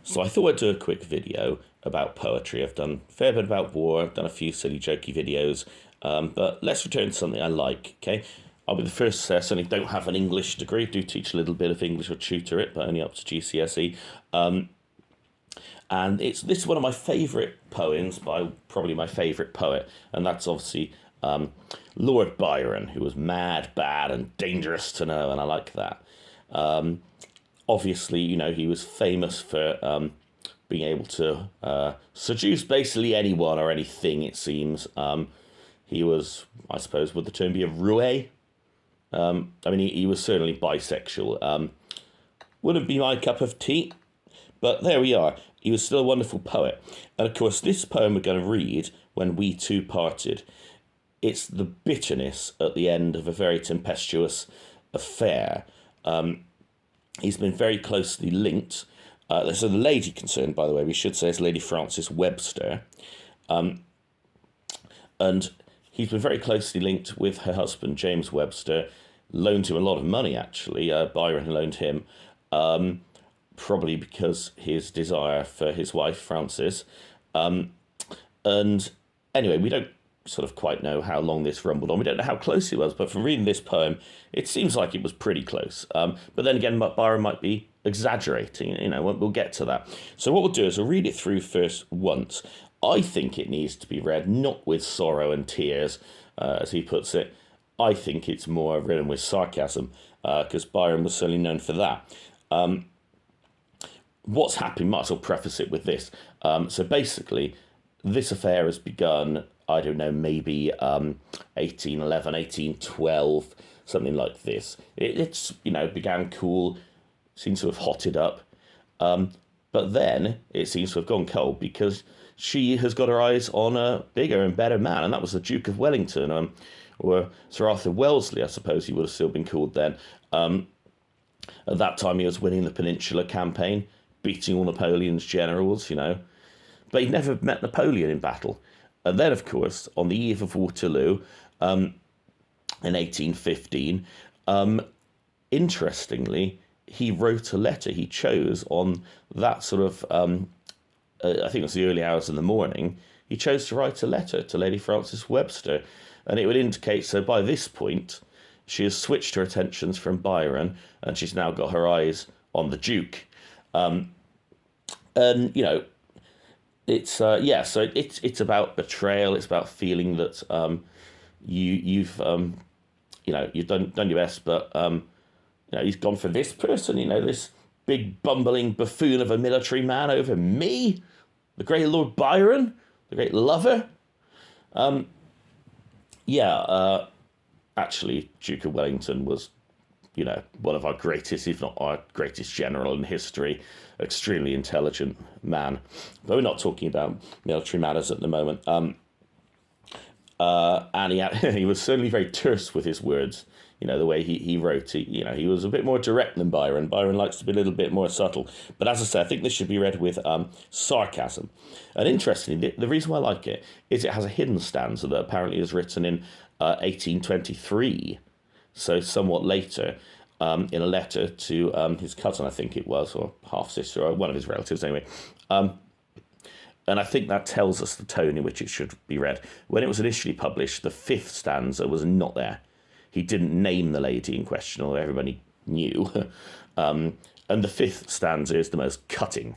So I thought I'd do a quick video about poetry. I've done a fair bit about war, I've done a few silly jokey videos, but let's return to something I like, okay? I'll be the first to say I certainly don't have an English degree. I do teach a little bit of English or tutor it, but only up to GCSE. And this is one of my favourite poems by probably my favourite poet, and that's obviously Lord Byron, who was mad, bad, and dangerous to know, and I like that. Obviously, you know, he was famous for being able to seduce basically anyone or anything, it seems. He was, I suppose, would the term be a roue? I mean, he was certainly bisexual. Wouldn't be my cup of tea, but there we are. He was still a wonderful poet. And of course, this poem we're going to read, When We Two Parted, it's the bitterness at the end of a very tempestuous affair. He's been very closely linked. So the lady concerned, by the way, we should say, is Lady Frances Webster. And he's been very closely linked with her husband, James Webster, loaned him a lot of money, actually. Byron loaned him, probably because his desire for his wife, Frances. And anyway, we don't sort of quite know how long this rumbled on. We don't know how close it was, but from reading this poem, it seems like it was pretty close. But then again, Byron might be exaggerating, you know, we'll get to that. So what we'll do is we'll read it through first once. I think it needs to be read not with sorrow and tears, as he puts it. I think it's more written with sarcasm, because Byron was certainly known for that. What's happening, might as well preface it with this. So basically, this affair has begun, I don't know, maybe 1811, 1812, something like this. It's, you know, began cool, seems to have hotted up. But then it seems to have gone cold because she has got her eyes on a bigger and better man, and that was the Duke of Wellington, or Sir Arthur Wellesley, I suppose he would have still been called then. At that time, he was winning the Peninsular Campaign, beating all Napoleon's generals, you know. But he'd never met Napoleon in battle. And then, of course, on the eve of Waterloo, in 1815, interestingly, he wrote a letter. He chose on that sort of, I think it was the early hours in the morning, he chose to write a letter to Lady Frances Webster. And it would indicate, so by this point, she has switched her attentions from Byron, and she's now got her eyes on the Duke. And, you know, it's so it's about betrayal. It's about feeling that you've done your best, but you know, he's gone for this person. You know, this big bumbling buffoon of a military man over me, the great Lord Byron, the great lover. Actually, Duke of Wellington was, you know, one of our greatest, if not our greatest general in history. Extremely intelligent man. But we're not talking about military matters at the moment. And he was certainly very terse with his words. You know, the way he wrote, he was a bit more direct than Byron. Byron likes to be a little bit more subtle. But as I say, I think this should be read with sarcasm. And interestingly, the reason why I like it is it has a hidden stanza that apparently is written in 1823, so somewhat later, in a letter to his cousin, I think it was, or half-sister, or one of his relatives anyway. And I think that tells us the tone in which it should be read. When it was initially published, the fifth stanza was not there. He didn't name the lady in question, although everybody knew. And the fifth stanza is the most cutting.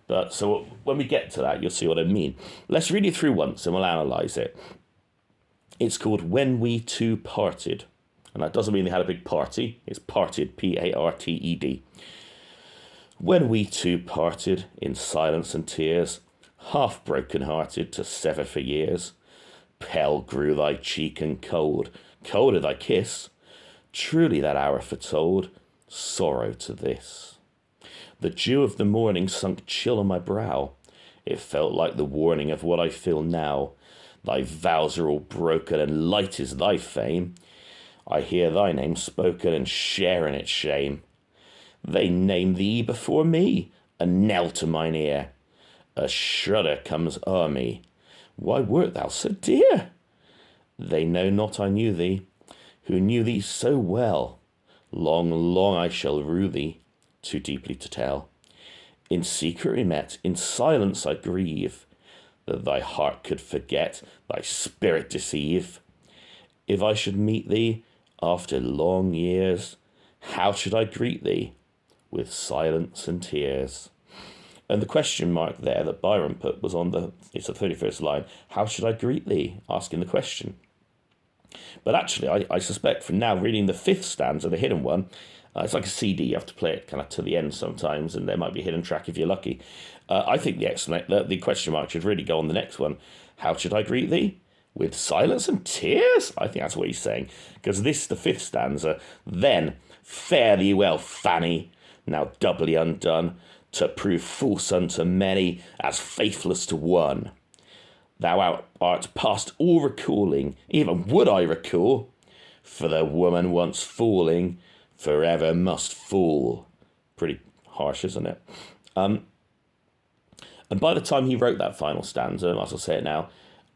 But so when we get to that, you'll see what I mean. Let's read it through once and we'll analyse it. It's called When We Two Parted. And that doesn't mean they had a big party. It's parted, P-A-R-T-E-D. When we two parted in silence and tears, half broken-hearted to sever for years, pale grew thy cheek and colder thy kiss. Truly that hour foretold sorrow to this. The dew of the morning sunk chill on my brow. It felt like the warning of what I feel now. Thy vows are all broken, and light is thy fame. I hear thy name spoken, and share in its shame. They name thee before me, and knell to mine ear. A shudder comes o'er me. Why wert thou so dear? They know not I knew thee, who knew thee so well. Long, long I shall rue thee, too deeply to tell. In secret we met, in silence I grieve, that thy heart could forget, thy spirit deceive. If I should meet thee after long years, how should I greet thee? With silence and tears. And the question mark there that Byron put was it's the 31st line, how should I greet thee? Asking the question. But actually, I suspect from now reading the 5th stanza, the hidden one, it's like a CD, you have to play it kind of to the end sometimes, and there might be a hidden track if you're lucky. I think the question mark should really go on the next one. How should I greet thee? With silence and tears? I think that's what he's saying. Because this, the 5th stanza, then, fare thee well, Fanny, now doubly undone, to prove false unto many, as faithless to one. Thou art past all recalling, even would I recall, for the woman once falling, forever must fall. Pretty harsh, isn't it? And by the time he wrote that final stanza, I might as well say it now,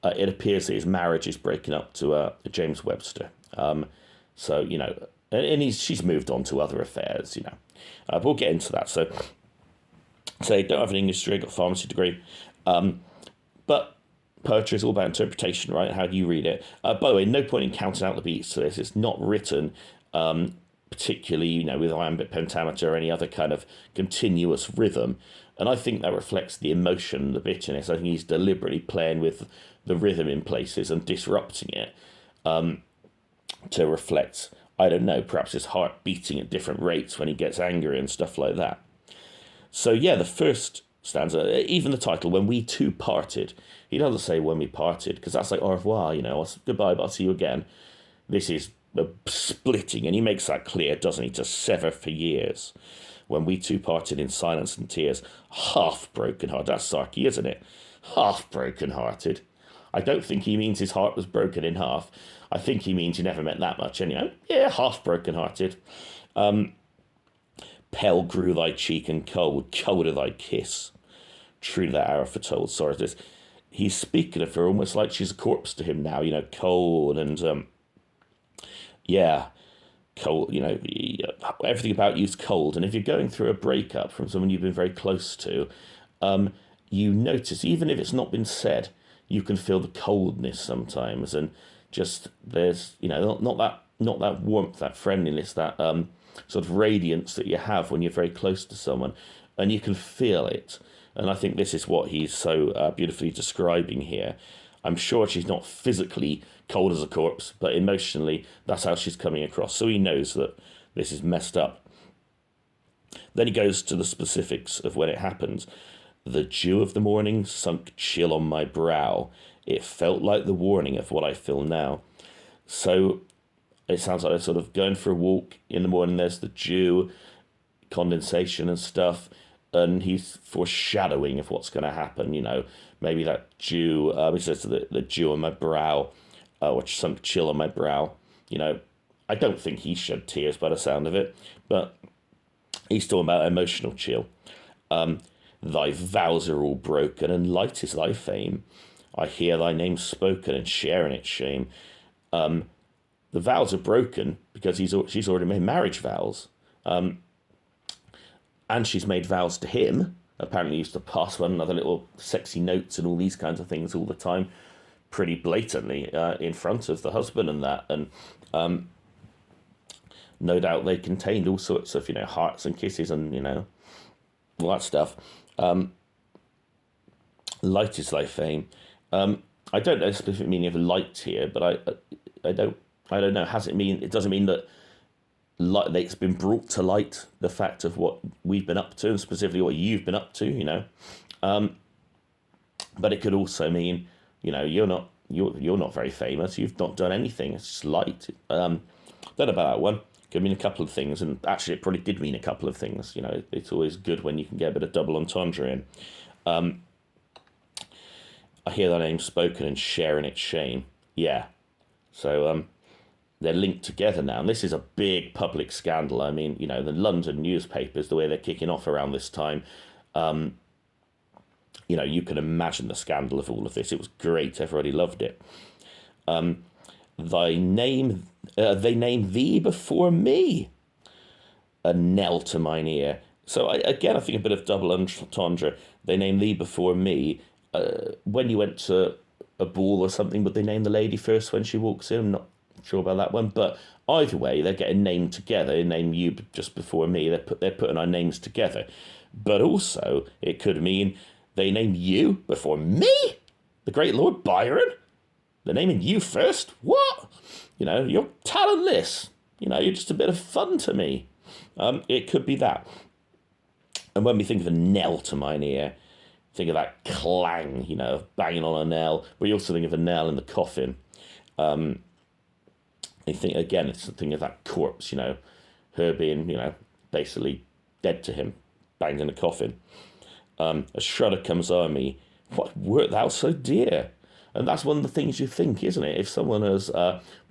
it appears that his marriage is breaking up to James Webster. So, you know, and she's moved on to other affairs, you know. But we'll get into that. So don't have an English degree, got a pharmacy degree. But poetry is all about interpretation, right? How do you read it? By the way, no point in counting out the beats to this. It's not written particularly, you know, with iambic pentameter or any other kind of continuous rhythm. And I think that reflects the emotion, the bitterness. I think he's deliberately playing with the rhythm in places and disrupting it to reflect, I don't know, perhaps his heart beating at different rates when he gets angry and stuff like that. So yeah, the first stanza, even the title, When We Two Parted, he doesn't say when we parted, because that's like au revoir, you know, goodbye, but I'll see you again. This is a splitting, and he makes that clear, doesn't he, to sever for years. When we two parted in silence and tears, half broken hearted. That's Sarky, isn't it? Half broken hearted. I don't think he means his heart was broken in half. I think he means he never meant that much anyway. Yeah, half broken hearted. Pale grew thy cheek and colder thy kiss. True to that hour foretold. Sorry, this. He's speaking of her almost like she's a corpse to him now, you know, cold and, yeah, cold, you know, everything about you's cold. And if you're going through a breakup from someone you've been very close to, you notice, even if it's not been said, you can feel the coldness sometimes. And just there's, you know, not that warmth, that friendliness, that sort of radiance that you have when you're very close to someone, and you can feel it. And I think this is what he's so beautifully describing here. I'm sure she's not physically cold as a corpse, but emotionally, that's how she's coming across. So he knows that this is messed up. Then he goes to the specifics of when it happens. The dew of the morning sunk chill on my brow. It felt like the warning of what I feel now. So it sounds like they're sort of going for a walk in the morning. There's the dew, condensation and stuff, and he's foreshadowing of what's going to happen. You know, maybe that dew, he says the dew on my brow, which sunk chill on my brow. You know, I don't think he shed tears by the sound of it, but he's talking about emotional chill. Thy vows are all broken, and light is thy fame. I hear thy name spoken and share in its shame. The vows are broken because she's already made marriage vows. And she's made vows to him. Apparently used to pass one another little sexy notes and all these kinds of things all the time, pretty blatantly in front of the husband and that. And no doubt they contained all sorts of, you know, hearts and kisses and, you know, all that stuff. Light is thy fame. I don't know the specific meaning of light here, but I don't know. It doesn't mean that it's been brought to light, the fact of what we've been up to, and specifically what you've been up to, you know. But it could also mean, you know, you're not very famous. You've not done anything. It's just light. Don't know about that one. Could mean a couple of things, and actually it probably did mean a couple of things. You know, it's always good when you can get a bit of double entendre in. I hear thy name spoken and share in its shame. Yeah. So they're linked together now, and this is a big public scandal. I mean, you know, the London newspapers, the way they're kicking off around this time, you know, you can imagine the scandal of all of this. It was great. Everybody loved it. They name thee before me. A knell to mine ear So I think a bit of double entendre. They name thee before me. When you went to a ball or something, would they name the lady first when she walks in? I'm not sure about that one, but either way, they're getting named together. They name you just before me. They're putting our names together. But also, it could mean they name you before me, the great Lord Byron. They're naming you first. What? You're talentless. You're just a bit of fun to me. It could be that. And when we think of a knell to mine ear, think of that clang, of banging on a nail. We also think of a nail in the coffin. I think, again, it's something of that corpse, her being, basically dead to him, banged in a coffin. A shudder comes o'er me. What wert thou so dear? And that's one of the things you think, isn't it? If someone has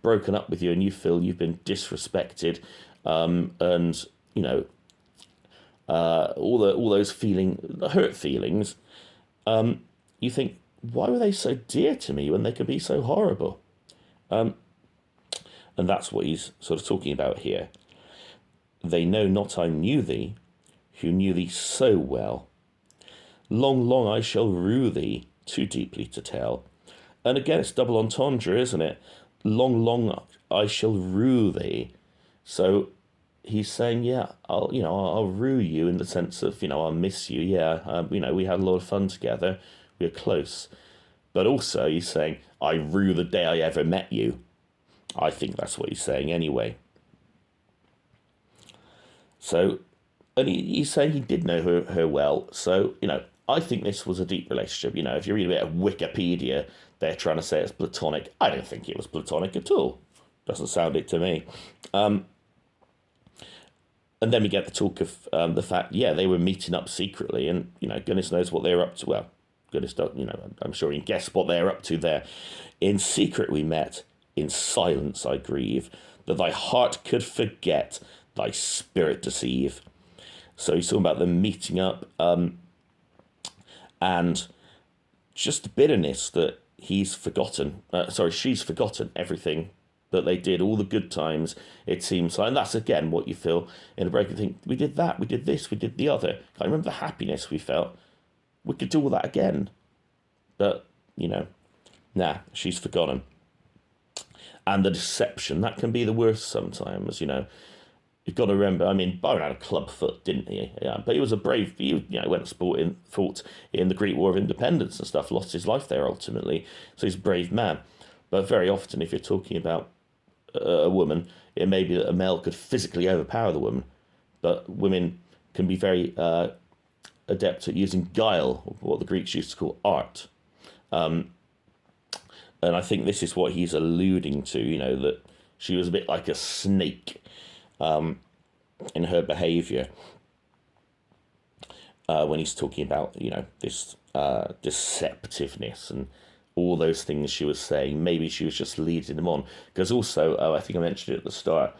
broken up with you and you feel you've been disrespected, and all those hurt feelings, you think, why were they so dear to me when they could be so horrible? And that's what he's sort of talking about here. They know not I knew thee, who knew thee so well. Long, long I shall rue thee, too deeply to tell. And again, it's double entendre, isn't it? Long, long I shall rue thee. So he's saying, yeah, I'll rue you in the sense of, I'll miss you. Yeah, we had a lot of fun together. We were close. But also he's saying, I rue the day I ever met you. I think that's what he's saying anyway. So, and he's saying he did know her well. So, I think this was a deep relationship. If you read a bit of Wikipedia, they're trying to say it's platonic. I don't think it was platonic at all. Doesn't sound it to me. And then we get the talk of the fact, they were meeting up secretly, and goodness knows what they were up to. Well, goodness, I'm sure you can guess what they're up to there. In secret we met, in silence I grieve, that thy heart could forget, thy spirit deceive. So he's talking about them meeting up, and just the bitterness that she's forgotten everything that they did, all the good times, it seems like. And that's, again, what you feel in a break. You think, we did that, we did this, we did the other. Can't remember the happiness we felt. We could do all that again. But, she's forgotten. And the deception, that can be the worst sometimes, You've got to remember, Byron had a club foot, didn't he? Yeah, but he was a brave, he went and fought in the Greek War of Independence and stuff, lost his life there ultimately. So he's a brave man. But very often, if you're talking about a woman, it may be that a male could physically overpower the woman, but women can be very adept at using guile, what the Greeks used to call art. And I think this is what he's alluding to, that she was a bit like a snake in her behaviour when he's talking about, this deceptiveness and all those things she was saying. Maybe she was just leading them on. Because also, I think I mentioned it at the start,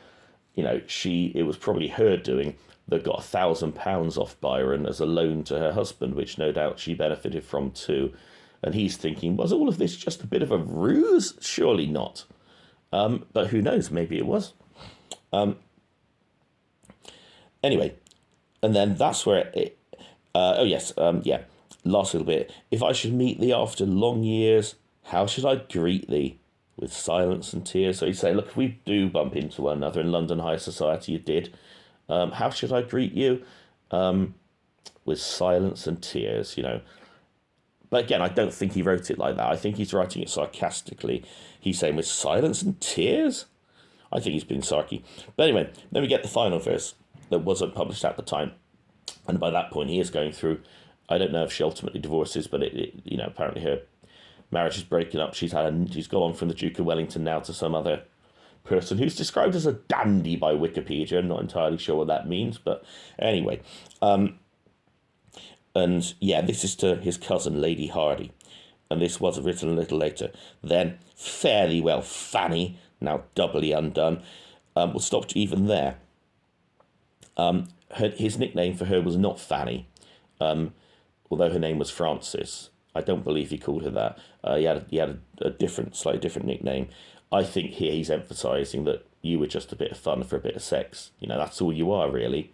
it was probably her doing that got £1,000 off Byron as a loan to her husband, which no doubt she benefited from too. And he's thinking, was all of this just a bit of a ruse? Surely not. But who knows? Maybe it was. Anyway, and then that's where last little bit. If I should meet thee after long years, how should I greet thee? With silence and tears. So he'd say, look, if we do bump into one another in London high society, you did. How should I greet you? With silence and tears, But again, I don't think he wrote it like that. I think he's writing it sarcastically. He's saying with silence and tears? I think he's being sarky. But anyway, then we get the final verse that wasn't published at the time. And by that point, he is going through, I don't know if she ultimately divorces, but apparently her marriage is breaking up. She's gone on from the Duke of Wellington now to some other person who's described as a dandy by Wikipedia. I'm not entirely sure what that means, but anyway. This is to his cousin, Lady Hardy. And this was written a little later. Then, fare thee well, Fanny, now doubly undone. We'll stop even there. His nickname for her was not Fanny, although her name was Frances. I don't believe he called her that. He had a slightly different nickname. I think here he's emphasising that you were just a bit of fun for a bit of sex. That's all you are, really.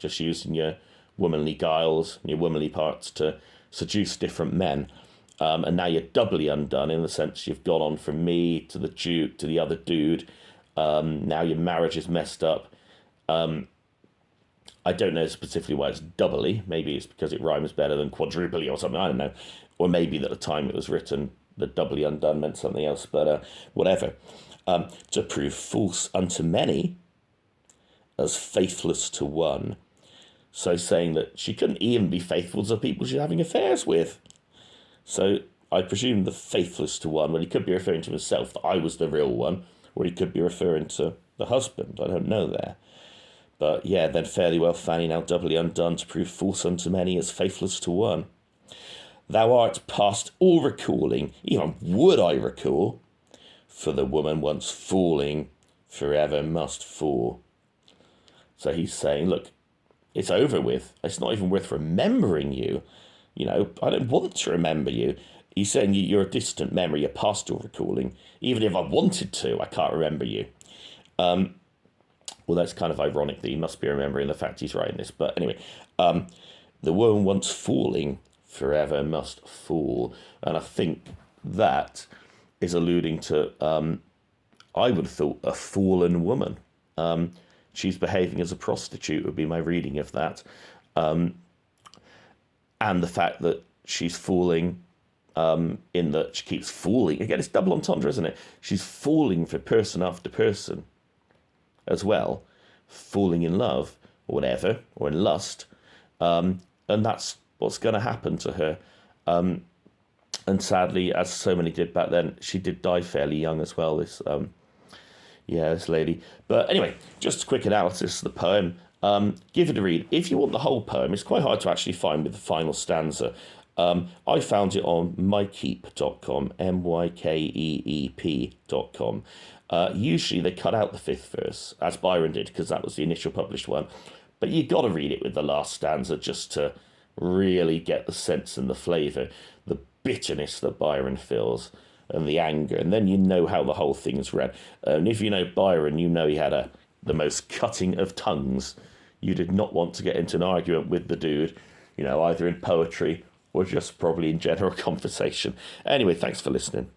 just using your womanly guiles and your womanly parts to seduce different men. And now you're doubly undone in the sense you've gone on from me to the Duke to the other dude. Now your marriage is messed up. I don't know specifically why it's doubly. Maybe it's because it rhymes better than quadruply or something. I don't know. Or maybe that at the time it was written, the doubly undone meant something else. But whatever. To prove false unto many as faithless to one. So saying that she couldn't even be faithful to the people she's having affairs with. So I presume the faithless to one, well, he could be referring to himself, that I was the real one, or he could be referring to the husband. I don't know there. But yeah, then fairly well, Fanny, now doubly undone, to prove false unto many as faithless to one. Thou art past all recalling, even would I recall, for the woman once falling forever must fall. So he's saying, look, it's over with. It's not even worth remembering you. You know, I don't want to remember you. He's saying you're a distant memory, you're past all recalling. Even if I wanted to, I can't remember you. Well, that's kind of ironic that he must be remembering the fact he's writing this. But anyway, the woman once falling forever must fall. And I think that is alluding to, I would have thought, a fallen woman. She's behaving as a prostitute would be my reading of that. And the fact that she's falling, in that she keeps falling. Again, it's double entendre, isn't it? She's falling for person after person as well, falling in love or whatever, or in lust, and that's what's going to happen to her. And sadly, as so many did back then, she did die fairly young as well, this lady. But anyway, just a quick analysis of the poem. Give it a read. If you want the whole poem, it's quite hard to actually find with the final stanza. I found it on mykeep.com, mykeep.com. Usually they cut out the fifth verse, as Byron did, because that was the initial published one. But you got to read it with the last stanza just to really get the sense and the flavour, the bitterness that Byron feels, and the anger. And then you know how the whole thing's read. And if you know Byron, you know he had the most cutting of tongues. You did not want to get into an argument with the dude, either in poetry or just probably in general conversation. Anyway, thanks for listening.